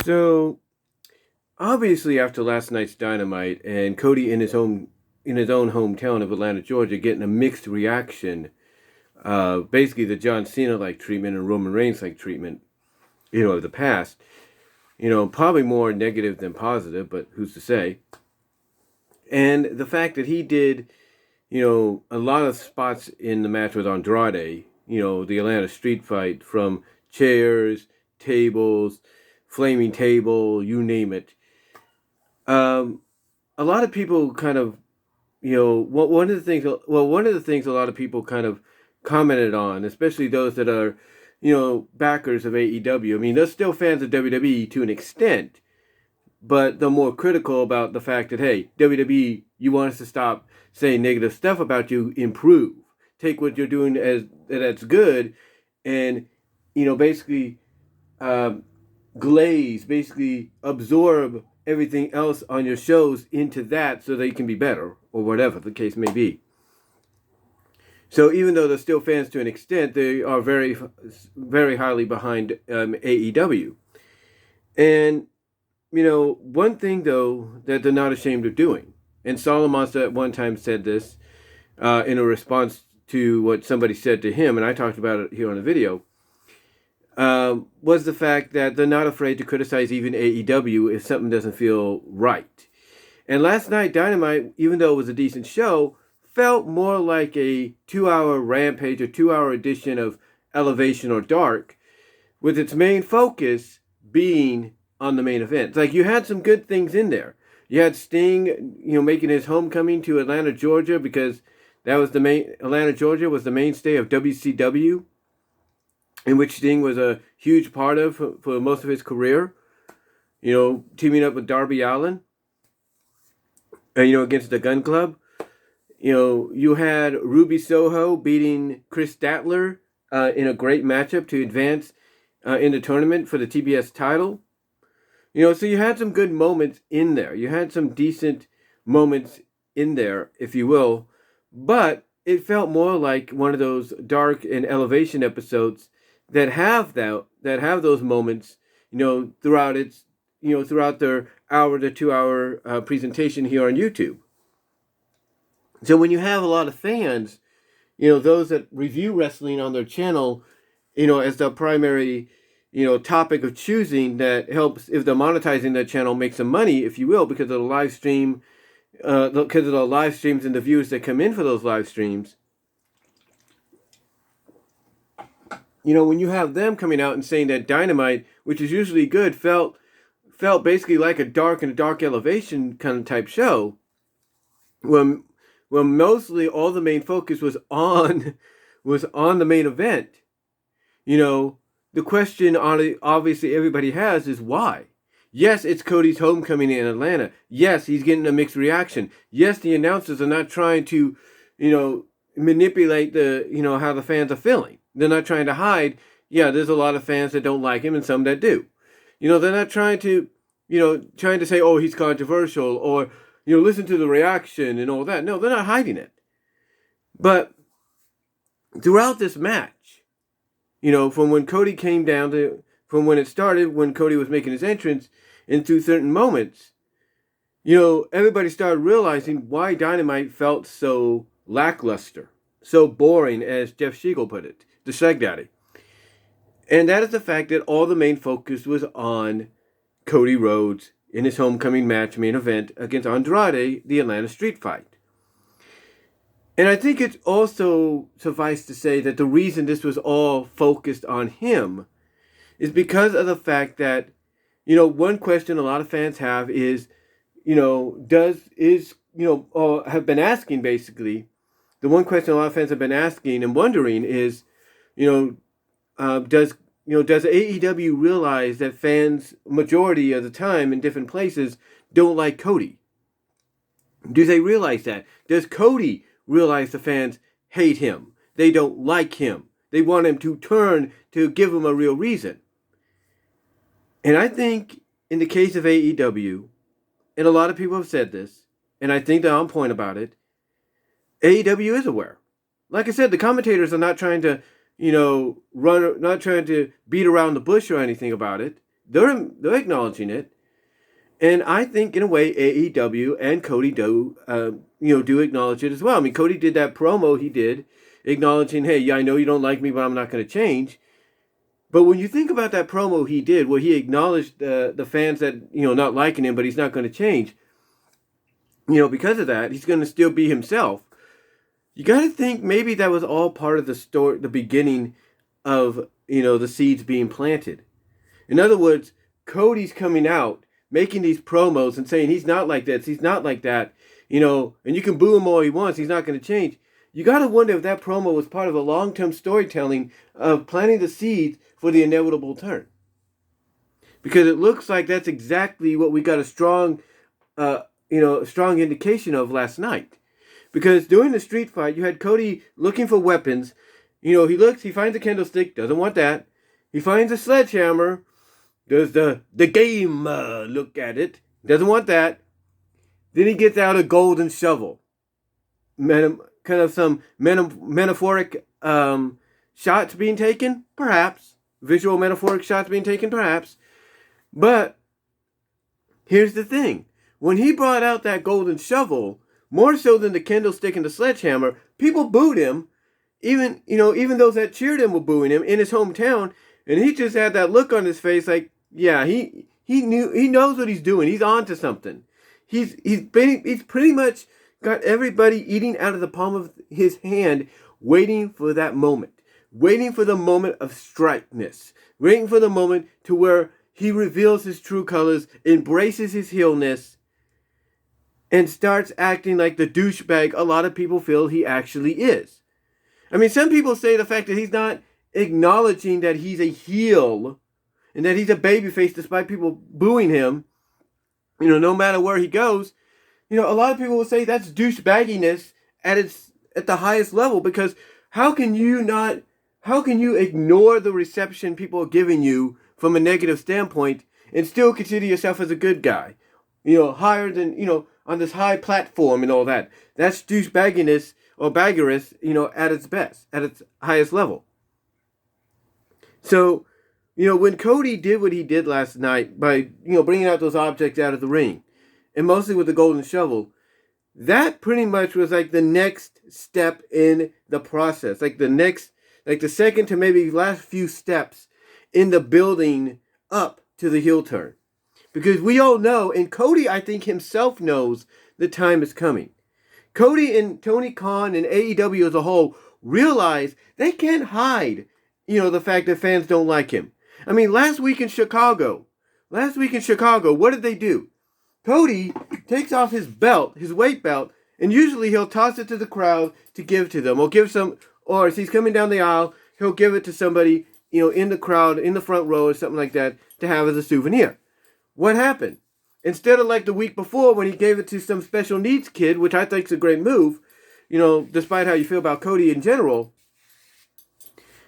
So obviously, after last night's Dynamite and Cody in his own hometown of Atlanta, Georgia, getting a mixed reaction, basically the John Cena like treatment and Roman Reigns like treatment, of the past. Probably more negative than positive, but who's to say? And the fact that he did, a lot of spots in the match with Andrade, the Atlanta street fight, from chairs, tables, flaming table, you name it. A lot of people kind of, one of the things, a lot of people kind of commented on, especially those that are, backers of AEW. I mean, they're still fans of WWE to an extent, but they're more critical about the fact that, hey, WWE, you want us to stop saying negative stuff about you, improve. Take what you're doing that's good and, basically glaze, basically absorb everything else on your shows into that so they can be better, or whatever the case may be. So even though they're still fans to an extent, they are very, very highly behind AEW. And, one thing, though, that they're not ashamed of doing, and Solomon at one time said this in a response to what somebody said to him, and I talked about it here on the video, was the fact that they're not afraid to criticize even AEW if something doesn't feel right. And last night, Dynamite, even though it was a decent show, felt more like a 2-hour Rampage or 2-hour edition of Elevation or Dark, with its main focus being on the main event. Like, you had some good things in there. You had Sting, making his homecoming to Atlanta, Georgia, because Atlanta, Georgia was the mainstay of WCW, in which Sting was a huge part of for most of his career, teaming up with Darby Allin, against the Gun Club. You had Ruby Soho beating Chris Statler in a great matchup to advance in the tournament for the TBS title. So you had some good moments in there. You had some decent moments in there, if you will. But it felt more like one of those Dark and Elevation episodes that have those moments, throughout their hour to 2-hour presentation here on YouTube. So when you have a lot of fans, those that review wrestling on their channel, as the primary, topic of choosing, that helps, if they're monetizing that channel, make some money, if you will, because of the live stream, because of the live streams and the views that come in for those live streams. When you have them coming out and saying that Dynamite, which is usually good, felt basically like a Dark and a Dark Elevation kind of type show, when mostly all the main focus was on the main event. The question obviously everybody has is why. Yes, it's Cody's homecoming in Atlanta. Yes, he's getting a mixed reaction. Yes, the announcers are not trying to, manipulate how the fans are feeling. They're not trying to hide. Yeah, there's a lot of fans that don't like him and some that do. They're not trying to say, oh, he's controversial, or, listen to the reaction and all that. No, they're not hiding it. But throughout this match, from when Cody came down from when it started, when Cody was making his entrance, and through certain moments, everybody started realizing why Dynamite felt so lackluster, so boring, as Jeff Siegel put it, the Shag Daddy. And that is the fact that all the main focus was on Cody Rhodes in his homecoming match main event against Andrade, the Atlanta street fight. And I think it's also suffice to say that the reason this was all focused on him is because of the fact that, one question a lot of fans have is, have been asking basically, the one question a lot of fans have been asking and wondering is, does AEW realize that fans, majority of the time in different places, don't like Cody? Do they realize that? Does Cody realize the fans hate him? They don't like him. They want him to turn to give him a real reason. And I think in the case of AEW, and a lot of people have said this, and I think they're on point about it, AEW is aware. Like I said, the commentators are not trying to, not trying to beat around the bush or anything about it. They're acknowledging it. And I think, in a way, AEW and Cody do acknowledge it as well. I mean, Cody did that promo he did, acknowledging, hey, yeah, I know you don't like me, but I'm not going to change. But when you think about that promo he did, where he acknowledged the fans that, not liking him, but he's not going to change, because of that, he's going to still be himself. You got to think maybe that was all part of the story, the beginning of, the seeds being planted. In other words, Cody's coming out, making these promos and saying he's not like this, he's not like that, and you can boo him all he wants, he's not going to change. You got to wonder if that promo was part of a long-term storytelling of planting the seeds for the inevitable turn. Because it looks like that's exactly what we got a strong indication of last night. Because during the street fight, you had Cody looking for weapons. He finds a candlestick, doesn't want that. He finds a sledgehammer. Does the game look at it? Doesn't want that. Then he gets out a golden shovel. Kind of some metaphoric shots being taken? Perhaps. Visual metaphoric shots being taken? Perhaps. But here's the thing. When he brought out that golden shovel, more so than the candlestick and the sledgehammer, people booed him. Even those that cheered him were booing him in his hometown. And he just had that look on his face like, yeah, he knows what he's doing. He's on to something. He's pretty much got everybody eating out of the palm of his hand, waiting for that moment. Waiting for the moment of strike-ness. Waiting for the moment to where he reveals his true colors, embraces his heelness, and starts acting like the douchebag a lot of people feel he actually is. I mean, some people say the fact that he's not acknowledging that he's a heel and that he's a babyface despite people booing him, no matter where he goes, a lot of people will say that's douchebagginess at the highest level, because how can you ignore the reception people are giving you from a negative standpoint and still consider yourself as a good guy? Higher than, on this high platform and all that. That's douchebagginess or baggerous, at its best, at its highest level. So, when Cody did what he did last night by, bringing out those objects out of the ring, and mostly with the golden shovel, that pretty much was like the next step in the process. Like the second to maybe last few steps in the building up to the heel turn. Because we all know, and Cody, I think himself knows, the time is coming. Cody and Tony Khan and AEW as a whole realize they can't hide, the fact that fans don't like him. I mean, last week in Chicago, what did they do? Cody takes off his belt, his weight belt, and usually he'll toss it to the crowd to give to them, or as he's coming down the aisle, he'll give it to somebody, in the crowd, in the front row or something like that, to have as a souvenir. What happened? Instead of like the week before when he gave it to some special needs kid, which I think is a great move, despite how you feel about Cody in general,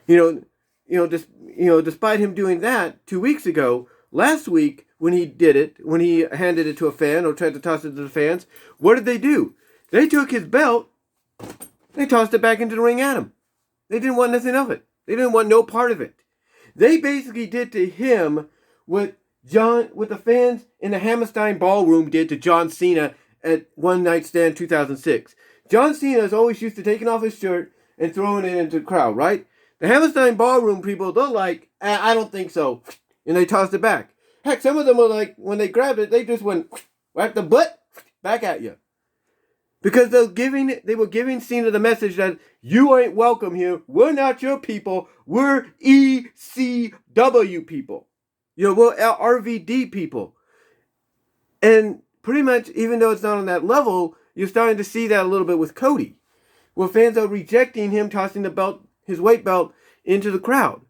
despite him doing that 2 weeks ago, last week when he did it, when he handed it to a fan or tried to toss it to the fans, what did they do? They took his belt, they tossed it back into the ring at him. They didn't want nothing of it. They didn't want no part of it. They basically did to him what the fans in the Hammerstein Ballroom did to John Cena at One Night Stand 2006. John Cena is always used to taking off his shirt and throwing it into the crowd, right? The Hammerstein Ballroom people, they're like, I don't think so. And they tossed it back. Heck, some of them were like, when they grabbed it, they just went right the butt back at you. Because they were giving Cena the message that you ain't welcome here. We're not your people. We're ECW people. We're RVD people. And pretty much, even though it's not on that level, you're starting to see that a little bit with Cody, where fans are rejecting him tossing the belt, his weight belt, into the crowd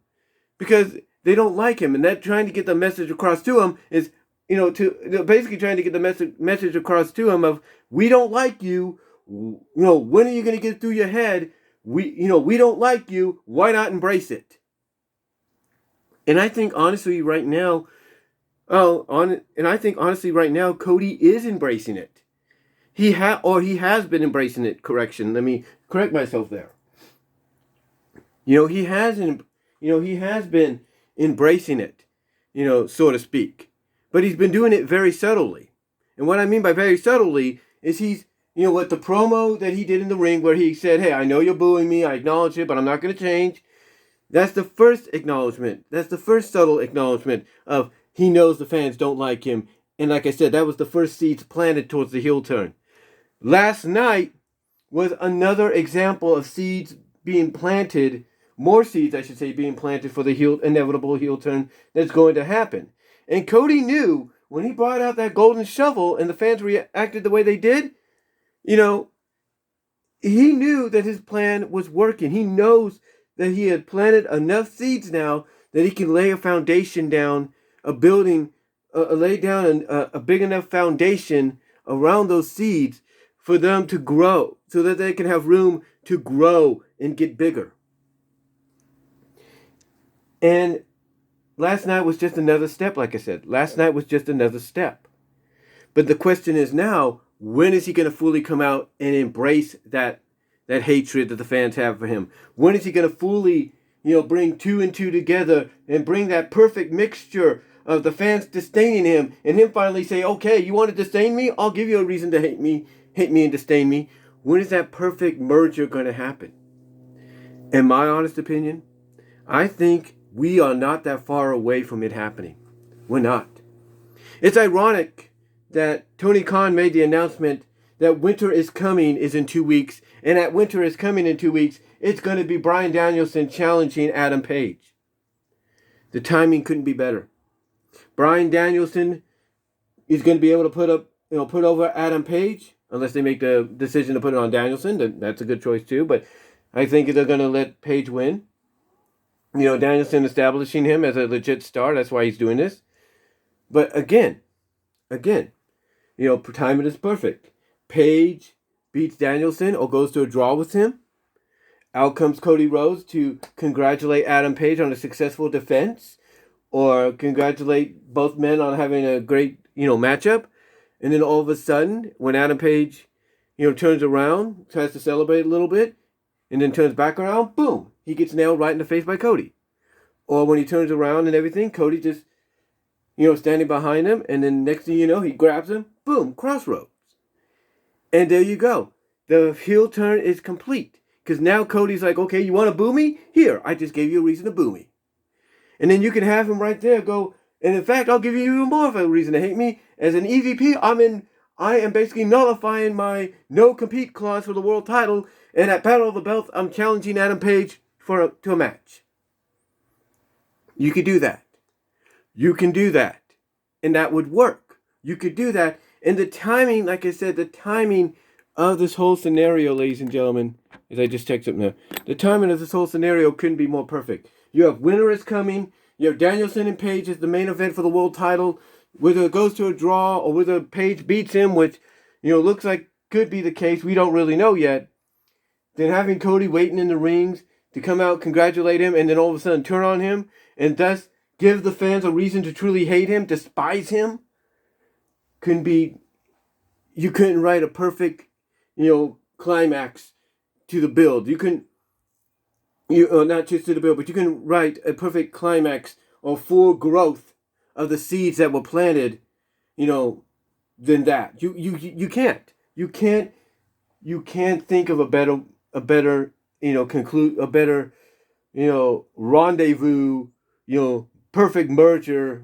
because they don't like him, and that trying to get the message across to him is, basically trying to get the message across to him of, we don't like you. When are you going to get through your head? We don't like you. Why not embrace it? And I think honestly right now, Cody is embracing it. He has been embracing it. Correction. Let me correct myself there. He has been embracing it. so to speak. But he's been doing it very subtly. And what I mean by very subtly is he's, what the promo that he did in the ring where he said, hey, I know you're booing me, I acknowledge it, but I'm not going to change. That's the first acknowledgement. That's the first subtle acknowledgement of he knows the fans don't like him. And like I said, that was the first seeds planted towards the heel turn. Last night was another example of seeds being planted, more seeds, I should say, being planted for the inevitable heel turn that's going to happen. And Cody knew when he brought out that golden shovel and the fans reacted the way they did, he knew that his plan was working. He knows that he had planted enough seeds now that he can lay a foundation down, a building, lay down a big enough foundation around those seeds for them to grow, so that they can have room to grow and get bigger. And last night was just another step, like I said. Last night was just another step. But the question is now, when is he going to fully come out and embrace that hatred that the fans have for him? When is he going to fully, bring two and two together and bring that perfect mixture of the fans disdaining him and him finally say, okay, you want to disdain me? I'll give you a reason to hate me and disdain me. When is that perfect merger going to happen? In my honest opinion, I think we are not that far away from it happening. We're not. It's ironic that Tony Khan made the announcement that Winter is Coming is in 2 weeks, and at Winter is Coming in 2 weeks, it's going to be Bryan Danielson challenging Adam Page. The timing couldn't be better. Bryan Danielson is going to be able to put over Adam Page, unless they make the decision to put it on Danielson. That's a good choice too, but I think they're going to let Page win. Danielson establishing him as a legit star. That's why he's doing this. But again, timing is perfect. Page beats Danielson or goes to a draw with him. Out comes Cody Rhodes to congratulate Adam Page on a successful defense, or congratulate both men on having a great, matchup. And then all of a sudden, when Adam Page, turns around, tries to celebrate a little bit, and then turns back around, boom, he gets nailed right in the face by Cody. Or when he turns around and everything, Cody just, standing behind him, and then next thing you know, he grabs him, boom, crossroads. And there you go. The heel turn is complete. Because now Cody's like, okay, you want to boo me? Here, I just gave you a reason to boo me. And then you can have him right there go, and in fact, I'll give you even more of a reason to hate me. As an EVP, I am basically nullifying my no-compete clause for the world title, and at Battle of the Belts, I'm challenging Adam Page to a match. You could do that. You can do that. And that would work. You could do that. And the timing, like I said, the timing of this whole scenario, ladies and gentlemen, as I just checked something now, the timing of this whole scenario couldn't be more perfect. You have Winter is Coming. You have Danielson and Page as the main event for the world title. Whether it goes to a draw or whether Page beats him, which, looks like could be the case. We don't really know yet. Then having Cody waiting in the rings to come out, congratulate him, and then all of a sudden turn on him, and thus give the fans a reason to truly hate him, despise him. You couldn't write a perfect, climax to the build. You couldn't, not just to the build, but you can write a perfect climax or full growth of the seeds that were planted, than that. You can't. You can't think of a better, rendezvous, perfect merger,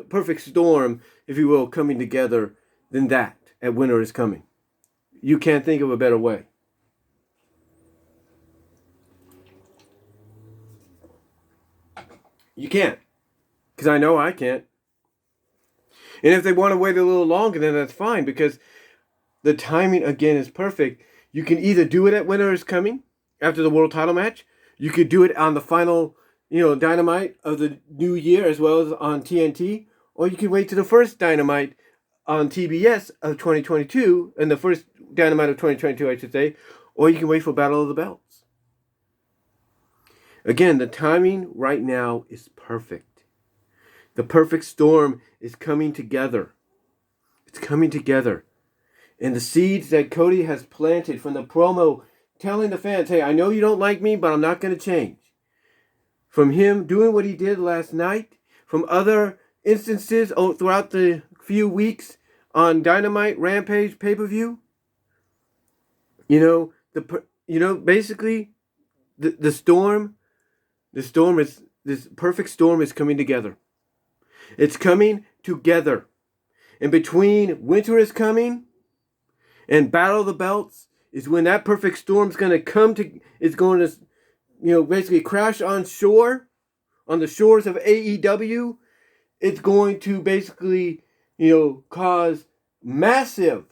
perfect storm, if you will, coming together than that at Winter is Coming. You can't think of a better way. You can't. Because I know I can't. And if they want to wait a little longer, then that's fine. Because the timing, again, is perfect. You can either do it at Winter is Coming, after the world title match. You could do it on the final, Dynamite of the new year, as well as on TNT. Or you can wait to the first Dynamite on TBS of 2022, and the first Dynamite of 2022, I should say. Or you can wait for Battle of the Belts. Again, the timing right now is perfect. The perfect storm is coming together. It's coming together. And the seeds that Cody has planted from the promo, telling the fans, hey, I know you don't like me, but I'm not going to change. From him doing what he did last night, from other instances throughout the few weeks on Dynamite, Rampage, pay-per-view. Basically, the storm is, this perfect storm is coming together. It's coming together. And between Winter is Coming and Battle of the Belts is when that perfect storm is going to basically crash on the shores of AEW. It's going to basically, cause massive,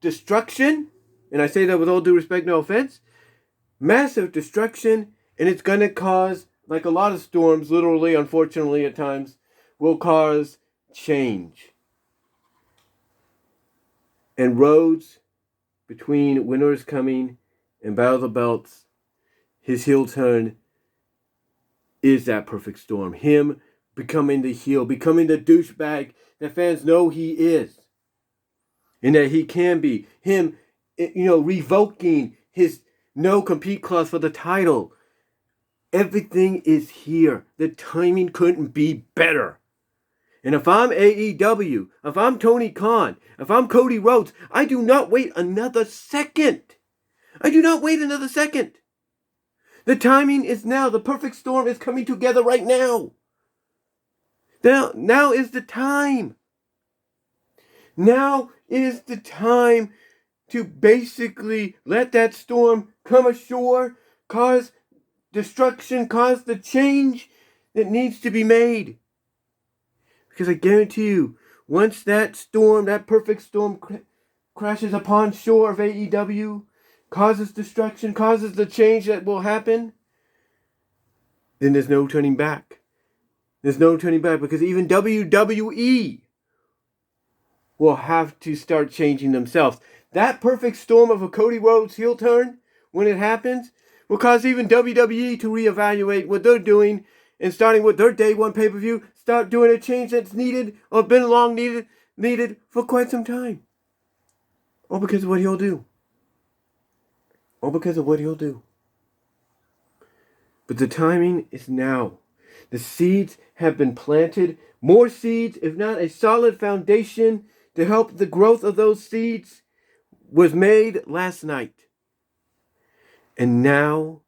destruction. And I say that with all due respect, no offense. Massive destruction, and it's going to cause, like a lot of storms, literally, unfortunately, at times, will cause change. And Rhodes, between Winter is Coming and Battle of the Belts, his heel turn is that perfect storm. Him becoming the heel, becoming the douchebag that fans know he is. And that he can be. Him, revoking his no-compete clause for the title. Everything is here. The timing couldn't be better. And if I'm AEW, if I'm Tony Khan, if I'm Cody Rhodes, I do not wait another second. The timing is now. The perfect storm is coming together right now. Now is the time. Now is the time to basically let that storm come ashore, cause destruction, cause the change that needs to be made. Because I guarantee you, once that perfect storm crashes upon shore of AEW, causes destruction, causes the change that will happen, then there's no turning back. There's no turning back, because even WWE will have to start changing themselves. That perfect storm of a Cody Rhodes heel turn, when it happens, will cause even WWE to reevaluate what they're doing, and starting with their day one pay-per-view, start doing a change that's needed or been long needed for quite some time. All because of what he'll do. But the timing is now. The seeds have been planted. More seeds, if not a solid foundation to help the growth of those seeds, was made last night. And now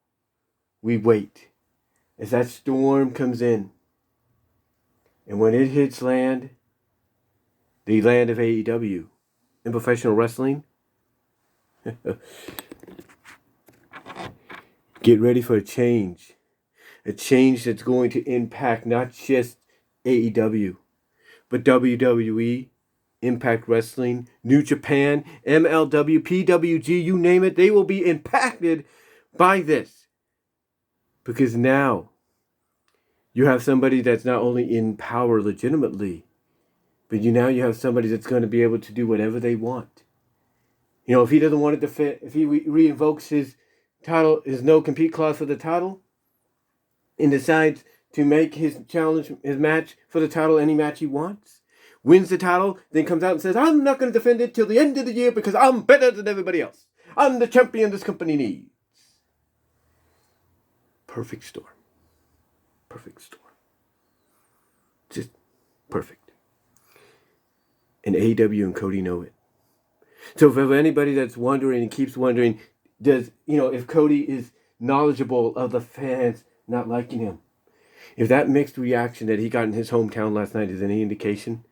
we wait as that storm comes in. And when it hits land, the land of AEW in professional wrestling, get ready for a change. A change that's going to impact not just AEW, but WWE, Impact Wrestling, New Japan, MLW, PWG, you name it. They will be impacted by this. Because now you have somebody that's not only in power legitimately, but now you have somebody that's going to be able to do whatever they want. If he doesn't want to defend, if he re-invokes his title, his no-compete clause for the title, and decides to make his match for the title any match he wants, wins the title, then comes out and says, I'm not going to defend it till the end of the year because I'm better than everybody else. I'm the champion this company needs. Perfect storm. Just perfect. And AEW and Cody know it. So for anybody that's wondering and keeps wondering, if Cody is knowledgeable of the fans not liking him, if that mixed reaction that he got in his hometown last night is any indication,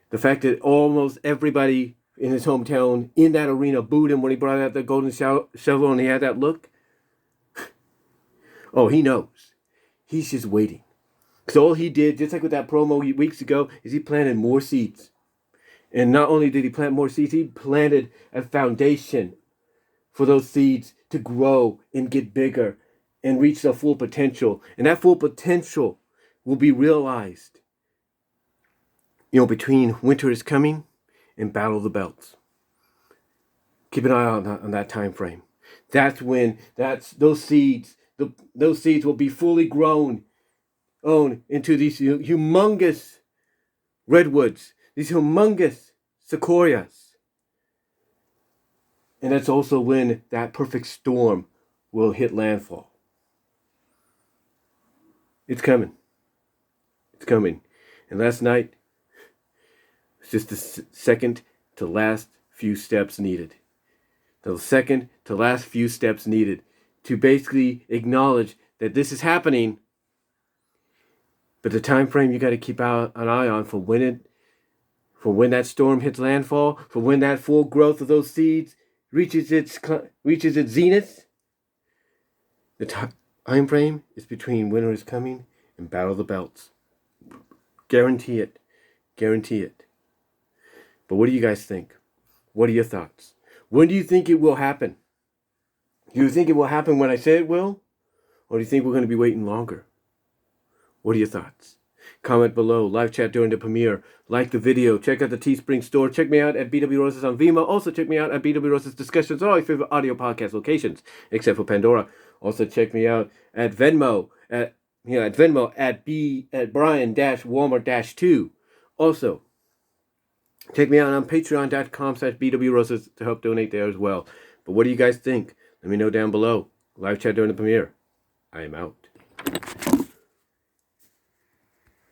the fact that almost everybody in his hometown in that arena booed him when he brought out the golden shovel and he had that look, oh, he knows. He's just waiting. Because all he did, just like with that promo weeks ago, is he planted more seeds. And not only did he plant more seeds, he planted a foundation for those seeds to grow and get bigger and reach their full potential. And that full potential will be realized, between Winter is Coming and Battle of the Belts. Keep an eye on that time frame. That's when those seeds will be fully grown into these humongous redwoods, these humongous sequoias. And that's also when that perfect storm will hit landfall. It's coming. It's coming. And last night, it's just the second to last few steps needed. The second to last few steps needed to basically acknowledge that this is happening. But the time frame you got to keep an eye on for when that storm hits landfall, for when that full growth of those seeds reaches its zenith. The time frame is between Winter is Coming and Battle of the Belts. Guarantee it. Guarantee it. But what do you guys think? What are your thoughts? When do you think it will happen? Do you think it will happen when I say it will? Or do you think we're going to be waiting longer? What are your thoughts? Comment below. Live chat during the premiere. Like the video. Check out the Teespring store. Check me out at BW Roses on VENMO. Also check me out at BW Roses Discussions on all your favorite audio podcast locations, except for Pandora. Also check me out at Venmo at Brian-Walmer-2. Also, check me out on patreon.com/BWRoses to help donate there as well. But what do you guys think? Let me know down below. Live chat during the premiere. I am out.